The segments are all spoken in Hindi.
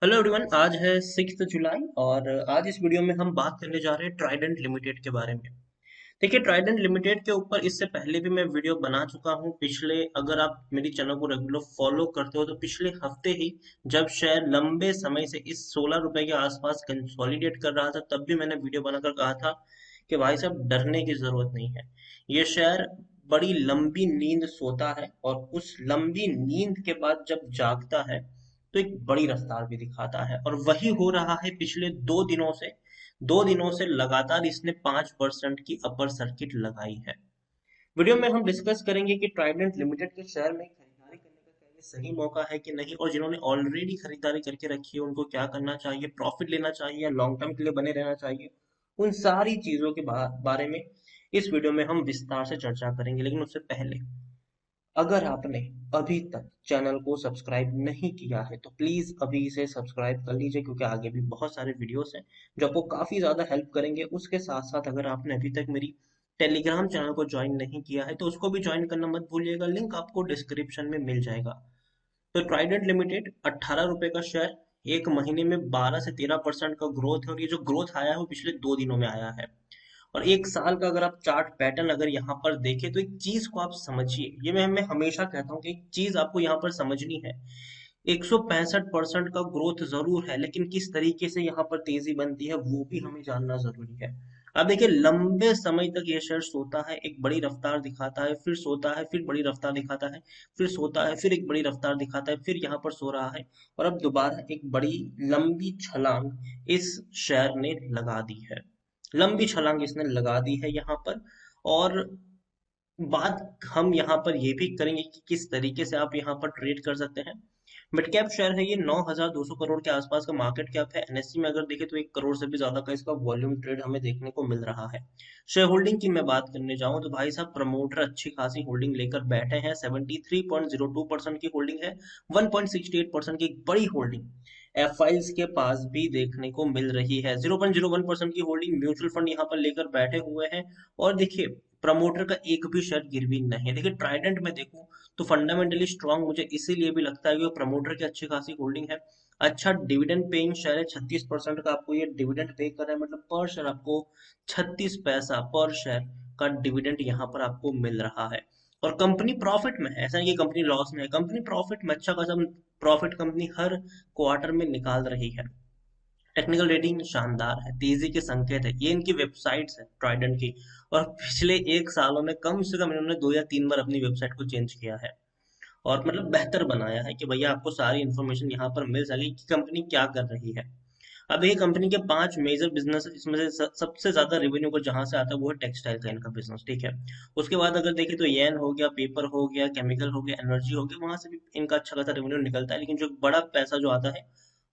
Hello everyone. आज है 6 जुलाई और आज इस वीडियो में हम बात करने जा रहे हैं ट्राइडेंट लिमिटेड के बारे में। देखिए, ट्राइडेंट लिमिटेड के ऊपर इससे पहले भी मैं वीडियो बना चुका हूं। पिछले, अगर आप मेरी चैनल को रेगुलर फॉलो करते हो तो पिछले हफ्ते ही जब शेयर लंबे समय से इस 16 रुपए के आसपास कंसोलिडेट कर रहा था, तब भी मैंने वीडियो बनाकर कहा था कि भाई साहब, डरने की जरूरत नहीं है। ये शेयर बड़ी लंबी नींद सोता है और उस लंबी नींद के बाद जब जागता है तो एक बड़ी रफ्तार भी दिखाता है, और वही हो रहा है पिछले 2 दिनों से। 2 दिनों से लगातार इसने 5% की अपर सर्किट लगाई है। वीडियो में हम डिस्कस करेंगे कि ट्राइडेंट लिमिटेड के शेयर में खरीदारी करने का क्या ये सही मौका है कि नहीं, और जिन्होंने ऑलरेडी खरीदारी करके रखी है उनको क्या करना चाहिए, प्रॉफिट लेना चाहिए या लॉन्ग टर्म के लिए बने रहना चाहिए। उन सारी चीजों के बारे में इस वीडियो में हम विस्तार से चर्चा करेंगे। लेकिन उससे पहले, अगर आपने अभी तक चैनल को सब्सक्राइब नहीं किया है तो प्लीज अभी इसे सब्सक्राइब कर लीजिए, क्योंकि आगे भी बहुत सारे वीडियोस हैं जो आपको काफी ज्यादा हेल्प करेंगे। उसके साथ साथ अगर आपने अभी तक मेरी टेलीग्राम चैनल को ज्वाइन नहीं किया है तो उसको भी ज्वाइन करना मत भूलिएगा, लिंक आपको डिस्क्रिप्शन में मिल जाएगा। तो ट्राइडेंट लिमिटेड 18 रुपए का शेयर, एक महीने में 12 से 13% का ग्रोथ है, और ये जो ग्रोथ आया है वो पिछले 2 दिनों में आया है। और एक साल का अगर आप चार्ट पैटर्न अगर यहाँ पर देखें तो एक चीज को आप समझिए। ये मैं हमेशा कहता हूँ कि एक चीज आपको यहाँ पर समझनी है। 165% का ग्रोथ जरूर है, लेकिन किस तरीके से यहाँ पर तेजी बनती है वो भी हमें जानना जरूरी है। अब देखिए, लंबे समय तक ये शेयर सोता है, एक बड़ी रफ्तार दिखाता है, फिर सोता है, फिर बड़ी रफ्तार दिखाता है, फिर सोता है, फिर एक बड़ी रफ्तार दिखाता है, फिर यहाँ पर सो रहा है, और अब दोबारा एक बड़ी लंबी छलांग इस शेयर ने लगा दी है। लंबी छलांग इसने लगा दी है यहाँ पर। और बात हम यहाँ पर ये भी करेंगे कि किस तरीके से आप यहाँ पर ट्रेड कर सकते हैं। मिड कैप शेयर है ये, 9,200 करोड़ के आसपास का मार्केट कैप है। एनएससी में अगर देखें तो 1 करोड़ से भी ज्यादा का इसका वॉल्यूम ट्रेड हमें देखने को मिल रहा है। शेयर होल्डिंग की मैं बात करने जाऊं तो भाई साहब, प्रमोटर अच्छी खासी होल्डिंग लेकर बैठे हैं। 73.02% की होल्डिंग है। 1.68% की एक बड़ी होल्डिंग एफआईज के पास भी देखने को मिल रही है। 0.01% की होल्डिंग म्यूचुअल फंड यहाँ पर लेकर बैठे हुए हैं। और देखिए, प्रमोटर का एक भी शेयर गिरवी नहीं है। देखिए, ट्राइडेंट में देखूं तो फंडामेंटली स्ट्रांग मुझे इसीलिए भी लगता है कि वो प्रमोटर की अच्छी खासी होल्डिंग है। अच्छा डिविडेंड पेइंग शेयर है, 36% का आपको ये डिविडेंड पे कर रहा है, मतलब पर शेयर आपको 36 पैसा पर शेयर का डिविडेंड यहाँ पर आपको मिल रहा है। और कंपनी प्रॉफिट में है, ऐसा नहीं कि कंपनी लॉस में है, कंपनी प्रॉफिट में अच्छा खासा प्रॉफिट कंपनी हर क्वार्टर में निकाल रही है। टेक्निकल रेटिंग शानदार है, तेजी के संकेत है, ये इनकी वेबसाइट्स है ट्राइडेंट की। और पिछले 1 सालों में कम से कम इन्होंने 2 या 3 बार अपनी वेबसाइट को चेंज किया है, और मतलब बेहतर बनाया है कि भैया आपको सारी इन्फॉर्मेशन यहाँ पर मिल सके कि कंपनी क्या कर रही है। अब ये कंपनी के 5 मेजर बिजनेस, इसमें से सबसे ज्यादा रेवेन्यू को जहां से आता है वो है टेक्सटाइल का इनका बिजनेस, ठीक है। उसके बाद अगर देखें तो येन हो गया, पेपर हो गया, केमिकल हो गया, एनर्जी हो गया, वहां से भी इनका अच्छा खासा रेवेन्यू निकलता है। लेकिन जो बड़ा पैसा जो आता है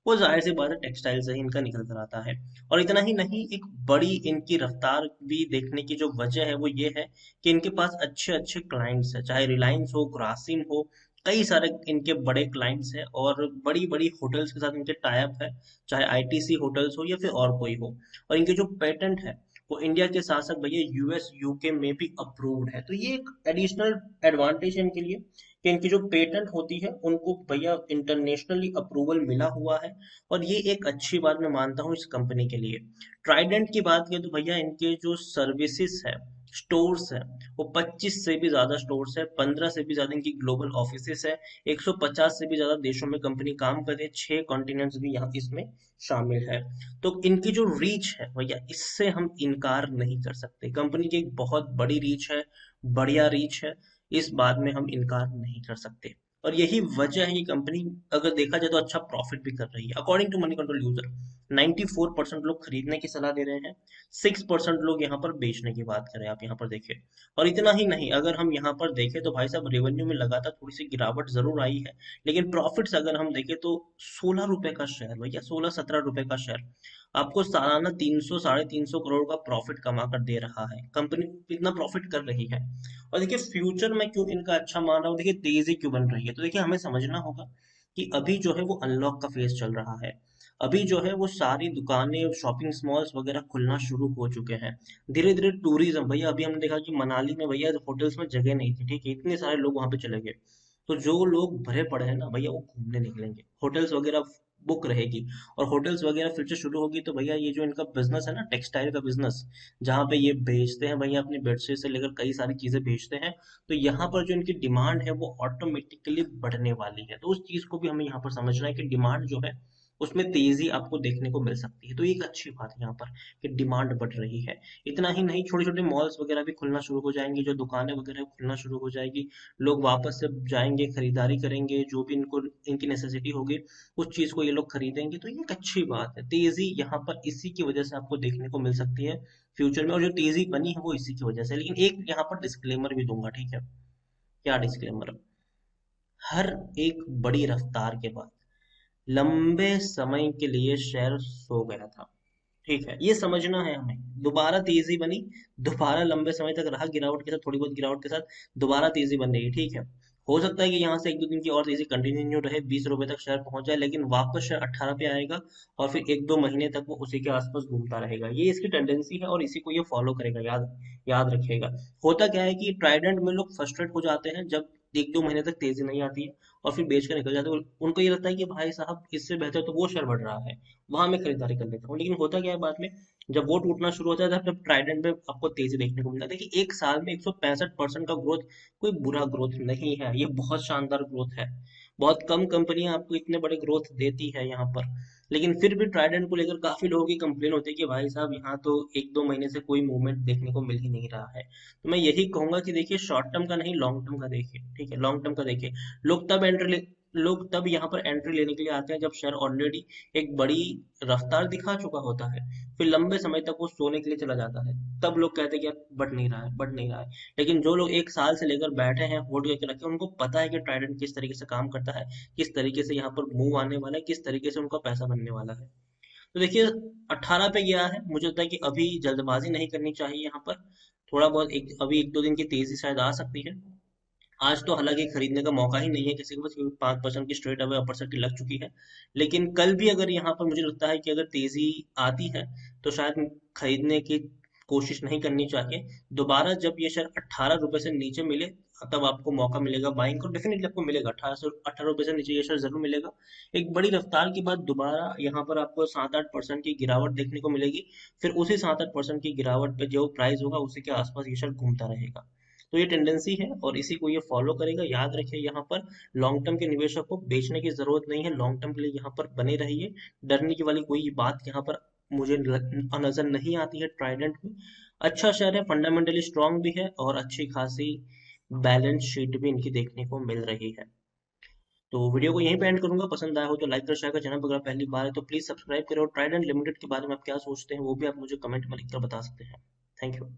वो जाहिर सी बात है टेक्सटाइल से ही इनका निकल कर आता है। और इतना ही नहीं, एक बड़ी इनकी रफ्तार भी देखने की जो वजह है वो ये है कि इनके पास अच्छे अच्छे क्लाइंट्स है, चाहे रिलायंस हो, ग्रासिम हो, कई सारे इनके बड़े क्लाइंट्स हैं, और बड़ी बड़ी होटल्स के साथ इनके टाई अप है, चाहे आईटीसी होटल्स हो या फिर और कोई हो। और इनके जो पेटेंट है वो इंडिया के साथ साथ भैया यूएस यूके में भी अप्रूव्ड है। तो ये एक एडिशनल एडवांटेज है इनके लिए कि इनकी जो पेटेंट होती है उनको भैया इंटरनेशनली अप्रूवल मिला हुआ है। और ये एक अच्छी बात मैं मानता हूँ इस कंपनी के लिए। ट्राइडेंट की बात करें तो भैया, इनके जो सर्विसेज है, स्टोर्स है, वो 25 से भी ज्यादा स्टोर्स है, 15 से भी ज्यादा इनकी ग्लोबल ऑफिसेस है, 150 से भी ज्यादा देशों में कंपनी काम कर रही है, 6 कॉन्टिनेंट्स भी यहाँ इसमें शामिल है। तो इनकी जो रीच है भैया, इससे हम इनकार नहीं कर सकते। कंपनी की एक बहुत बड़ी रीच है, बढ़िया रीच है, इस बात में हम इनकार नहीं कर सकते। और यही वजह है कि कंपनी, अगर देखा जाए तो अच्छा प्रॉफिट भी कर रही है। According to money control user, 94% लोग खरीदने की सलाह दे रहे हैं, 6% लोग यहाँ पर बेचने की बात करें, आप यहाँ पर देखिए। और इतना ही नहीं, अगर हम यहाँ पर देखें तो भाई साहब, रेवेन्यू में लगातार थोड़ी सी गिरावट जरूर आई है, लेकिन प्रॉफिट्स अगर हम देखें तो 16 रुपए का शेयर भैया, 16-17 रुपए का शेयर आपको सालाना 300 350 करोड़ का प्रॉफिट कमा कर दे रहा है। कंपनी इतना प्रॉफिट कर रही है। और देखिए, फ्यूचर में क्यों इनका अच्छा मान रहा हूँ, देखिए तेजी क्यों बन रही है, तो देखिए हमें समझना होगा कि अभी जो है वो अनलॉक का फेज चल रहा है। अभी जो है वो सारी दुकानें, शॉपिंग मॉल्स वगैरह खुलना शुरू हो चुके हैं। धीरे धीरे टूरिज्म, भैया अभी हमने देखा कि मनाली में भैया होटल्स में जगह नहीं थी, ठीक है, इतने सारे लोग वहां पे चले गए। तो जो लोग भरे पड़े हैं ना भैया वो घूमने निकलेंगे, होटल्स वगैरह बुक रहेगी, और होटल्स वगैरह फिर से शुरू होगी तो भैया ये जो इनका बिजनेस है ना, टेक्सटाइल का बिजनेस, जहाँ पे ये बेचते हैं भैया अपनी बेडशीट से लेकर कई सारी चीजें बेचते हैं, तो यहाँ पर जो इनकी डिमांड है वो ऑटोमेटिकली बढ़ने वाली है। तो उस चीज को भी हमें यहाँ पर समझना है कि डिमांड जो है उसमें तेजी आपको देखने को मिल सकती है। तो ये एक अच्छी बात है यहाँ पर कि डिमांड बढ़ रही है। इतना ही नहीं, छोटे छोटे मॉल्स वगैरह भी खुलना शुरू हो जाएंगी, जो दुकानें वगैरह खुलना शुरू हो जाएगी, लोग वापस से जाएंगे, खरीदारी करेंगे, जो भी इनको इनकी नेसेसिटी होगी उस चीज को ये लोग खरीदेंगे। तो ये एक अच्छी बात है, तेजी यहाँ पर इसी की वजह से आपको देखने को मिल सकती है फ्यूचर में, और जो तेजी बनी है वो इसी की वजह से। लेकिन एक यहाँ पर डिस्क्लेमर भी दूंगा, ठीक है? क्या डिस्क्लेमर? हर एक बड़ी रफ्तार के बाद लंबे समय के लिए शेयर सो गया था, ठीक है? ये समझना है हमें। दोबारा तेजी बनी, दोबारा लंबे समय तक रहा गिरावट के साथ, थोड़ी बहुत गिरावट के साथ दोबारा तेजी बन रही है, ठीक है? हो सकता है कि यहाँ से एक दो दिन की और तेजी कंटिन्यू रहे, 20 रुपए तक शेयर पहुंच जाए, लेकिन वापस शेयर 18 पे आएगा, और फिर एक दो महीने तक वो उसी के आसपास घूमता रहेगा। ये इसकी टेंडेंसी है और इसी को ये फॉलो करेगा, याद याद रखिएगा। होता क्या है कि ट्राइडेंट में लोग फ्रस्ट्रेट हो जाते हैं जब एक दो महीने तक तेजी नहीं आती है, और फिर बेच कर निकल जाते हैं। उनको ये लगता है कि भाई साहब इससे बेहतर तो वो शेयर बढ़ रहा है, वहां मैं खरीदारी कर लेता हूँ। लेकिन होता क्या है बाद में, जब वो टूटना शुरू होता है तब ट्राइडेंट में आपको तेजी देखने को मिलता है। देखिए एक साल में 165% का ग्रोथ कोई बुरा ग्रोथ नहीं है, ये बहुत शानदार ग्रोथ है। बहुत कम कंपनियां आपको इतने बड़े ग्रोथ देती है यहाँ पर। लेकिन फिर भी ट्राइडेंट को लेकर काफी लोगों की कंप्लेन होती है कि भाई साहब यहाँ तो एक दो महीने से कोई मूवमेंट देखने को मिल ही नहीं रहा है। तो मैं यही कहूंगा कि देखिए शॉर्ट टर्म का नहीं, लॉन्ग टर्म का देखिए, ठीक है? लॉन्ग टर्म का देखिए। लोग तब एंट्री लोग तब यहाँ पर एंट्री लेने के लिए आते हैं जब शेयर ऑलरेडी एक बड़ी रफ्तार दिखा चुका होता है, फिर लंबे समय तक वो सोने के लिए चला जाता है, तब लोग कहते हैं कि यार बढ़ नहीं रहा है, बढ़ नहीं रहा है। लेकिन जो लोग एक साल से लेकर बैठे हैं, होल्ड करके रखे हैं, उनको पता है कि ट्राइडेंट किस तरीके से काम करता है, किस तरीके से यहाँ पर मूव आने वाला है, किस तरीके से उनका पैसा बनने वाला है। तो देखिए 18 पे गया है, मुझे लगता है कि अभी जल्दबाजी नहीं करनी चाहिए यहाँ पर। थोड़ा बहुत अभी एक दो दिन की तेजी शायद आ सकती है। आज तो हालांकि खरीदने का मौका ही नहीं है किसी को, बस क्योंकि 5% की स्ट्रेट अवे अपर सर्किट लग चुकी है। लेकिन कल भी अगर यहाँ पर मुझे लगता है कि अगर तेजी आती है तो शायद खरीदने की कोशिश नहीं करनी चाहिए। दोबारा जब ये शेयर 18 रुपए से नीचे मिले तब आपको मौका मिलेगा बाइंग को, डेफिनेटली आपको मिलेगा। 18 रुपए से नीचे ये शेयर जरूर मिलेगा। एक बड़ी रफ्तार के बाद दोबारा यहाँ पर आपको 7-8% की गिरावट देखने को मिलेगी, फिर उसी 7-8% की गिरावट पे जो प्राइस होगा उसी के आसपास ये शेयर घूमता रहेगा। तो ये टेंडेंसी है और इसी को ये फॉलो करेगा। याद रखिए यहाँ पर लॉन्ग टर्म के निवेशक को बेचने की जरूरत नहीं है, लॉन्ग टर्म के लिए यहाँ पर बने रहिए। डरने की वाली कोई बात यहाँ पर मुझे नजर नहीं आती है ट्राइडेंट में। अच्छा शेयर है, फंडामेंटली स्ट्रांग भी है, और अच्छी खासी बैलेंस शीट भी इनकी देखने को मिल रही है। तो वीडियो को यहीं पे एंड करूंगा। पसंद आया हो तो लाइक कर, शेयर कर, चैनल पर अगर पहली बार है तो प्लीज सब्सक्राइब करें, और ट्राइडेंट लिमिटेड के बारे में आप क्या सोचते हैं वो भी आप मुझे कमेंट में लिखकर बता सकते हैं। Thank you.